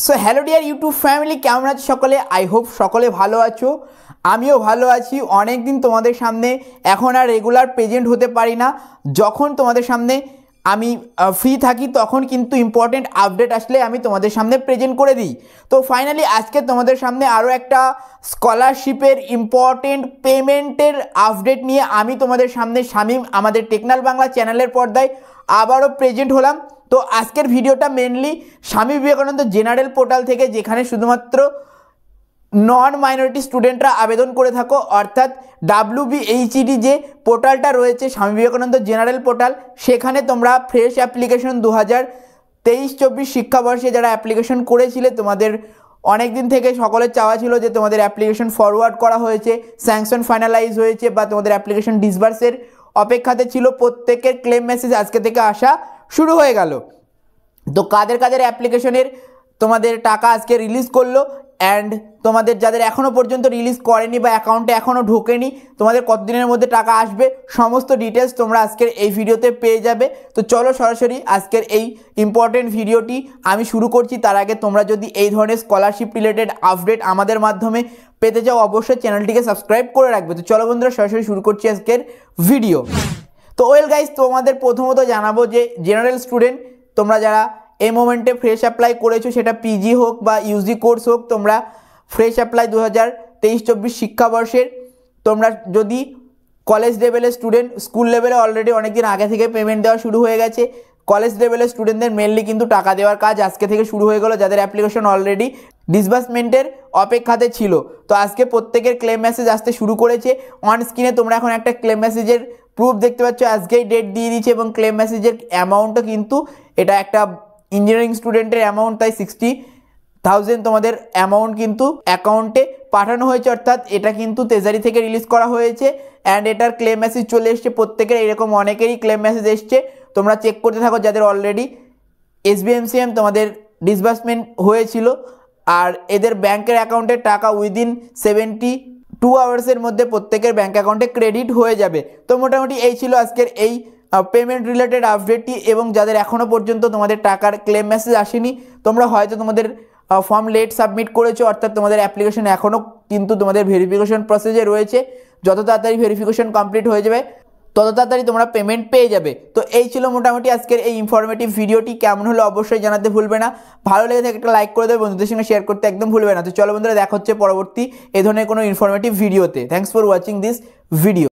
So hello dear YouTube family, কেমন আছো সকলে? আই হোপ সকলে ভালো আছো, আমিও ভালো আছি। অনেক দিন তোমাদের সামনে এখন আর রেগুলার প্রেজেন্ট হতে পারি না। যখন তোমাদের সামনে আমি ফ্রি থাকি তখন কিন্তু ইম্পর্টেন্ট আপডেট আসলে আমি তোমাদের সামনে প্রেজেন্ট করে দিই। তো ফাইনালি আজকে তোমাদের সামনে আরও একটা স্কলারশিপের ইম্পর্টেন্ট পেমেন্টের আপডেট নিয়ে আমি তোমাদের সামনে শামীম আমাদের টেকনাল বাংলা চ্যানেলের পর্দায় আবারও প্রেজেন্ট হলাম। তো আজকের ভিডিওটা mainly Swami Vivekananda general portal থেকে, যেখানে শুধুমাত্র নন মাইনরিটি স্টুডেন্টরা আবেদন করে থাকো, অর্থাৎ WBHED যে পোর্টালটা রয়েছে স্বামী বিবেকানন্দ জেনারেল পোর্টাল, সেখানে তোমরা ফ্রেশ অ্যাপ্লিকেশন 2023-24 শিক্ষাবর্ষে যারা অ্যাপ্লিকেশন করেছিলে, তোমাদের অনেক দিন থেকে সকলের চাওয়া ছিল যে তোমাদের অ্যাপ্লিকেশন ফরওয়ার্ড করা হয়েছে, স্যাংশন ফাইনালাইজ হয়েছে বা তোমাদের অ্যাপ্লিকেশন ডিসবার্সের অপেক্ষাতে ছিল, প্রত্যেকের ক্লেম মেসেজ আজকে থেকে আসা শুরু হয়ে গেল। তো কাদের কাদের অ্যাপ্লিকেশনের তোমাদের টাকা আজকে রিলিজ করলো, অ্যান্ড তোমাদের যাদের এখনও পর্যন্ত রিলিজ করেনি বা অ্যাকাউন্টে এখনও ঢোকেনি, তোমাদের কতদিনের মধ্যে টাকা আসবে, সমস্ত ডিটেলস তোমরা আজকের এই ভিডিওতে পেয়ে যাবে। তো চলো সরাসরি আজকের এই ইম্পর্টেন্ট ভিডিওটি আমি শুরু করছি। তার আগে তোমরা যদি এই ধরনের স্কলারশিপ রিলেটেড আপডেট আমাদের মাধ্যমে পেতে চাও, অবশ্যই চ্যানেলটিকে সাবস্ক্রাইব করে রাখবে। তো চলো বন্ধুরা, সরাসরি শুরু করছি আজকের ভিডিও। তো ওয়েল গাইস, তোমাদের প্রথমত জানাবো যে জেনারেল স্টুডেন্ট তোমরা যারা এই মোমেন্টে ফ্রেশ অ্যাপ্লাই করেছো, সেটা পিজি হোক বা ইউজি কোর্স হোক, তোমরা ফ্রেশ অ্যাপ্লাই 2023-24 শিক্ষাবর্ষের তোমরা যদি কলেজ লেভেলের স্টুডেন্ট, স্কুল লেভেলে অলরেডি অনেকদিন আগে থেকে পেমেন্ট দেওয়া শুরু হয়ে গেছে। কলেজ লেভেলের স্টুডেন্টদের মেনলি কিন্তু টাকা দেওয়ার কাজ আজকে থেকে শুরু হয়ে গেলো, যাদের অ্যাপ্লিকেশন অলরেডি ডিসবার্সমেন্টের অপেক্ষাতে ছিল। তো আজকে প্রত্যেকের ক্লেম মেসেজ আসতে শুরু করেছে। অন স্ক্রিনে তোমরা এখন একটা ক্লেম মেসেজের প্রুফ দেখতে পাচ্ছ, আজকেই ডেট দিয়ে দিয়েছে এবং ক্লেম মেসেজের অ্যামাউন্টও কিন্তু এটা একটা ইঞ্জিনিয়ারিং স্টুডেন্টের অ্যামাউন্ট, তাই 60,000 তোমাদের অ্যামাউন্ট কিন্তু অ্যাকাউন্টে পাঠানো হয়েছে, অর্থাৎ এটা কিন্তু ট্রেজারি থেকে রিলিজ করা হয়েছে। অ্যান্ড এটার ক্লেম মেসেজ চলে এসছে প্রত্যেকের, এরকম অনেকেরই ক্লেম মেসেজ এসছে। তোমরা চেক করতে থাকো যাদের অলরেডি SBMCM তোমাদের ডিসবার্সমেন্ট হয়েছিল, আর এদের ব্যাংকের অ্যাকাউন্টের টাকা উইদিন 72 আওয়ার্সের মধ্যে প্রত্যেকের ব্যাংক অ্যাকাউন্টে ক্রেডিট হয়ে যাবে। তো মোটামুটি এই ছিল আজকের এই পেমেন্ট রিলেটেড আপডেটটি। এবং যাদের এখনও পর্যন্ত তোমাদের টাকার ক্লেম মেসেজ আসেনি, তোমরা হয়তো তোমাদের ফর্ম লেট সাবমিট করেছো, অর্থাৎ তোমাদের অ্যাপ্লিকেশন এখনও কিন্তু তোমাদের ভেরিফিকেশন প্রসেসে রয়েছে। যত তাড়াতাড়ি ভেরিফিকেশন কমপ্লিট হয়ে যাবে তত তাড়াতাড়ি তোমরা পেমেন্ট পেয়ে যাবে। তো এই ছিল মোটামুটি আজকের এই ইনফরমেটিভ ভিডিওটি। কেমন হলো অবশ্যই জানাতে ভুলবে না, ভালো লেগে থাকে একটা লাইক করে দেবে, বন্ধুদের সঙ্গে শেয়ার করতে একদম ভুলবে না। তো চলো বন্ধুরা, দেখা হচ্ছে পরবর্তী এই ধরনের কোনো ইনফরমেটিভ ভিডিওতে। Thanks for watching this video.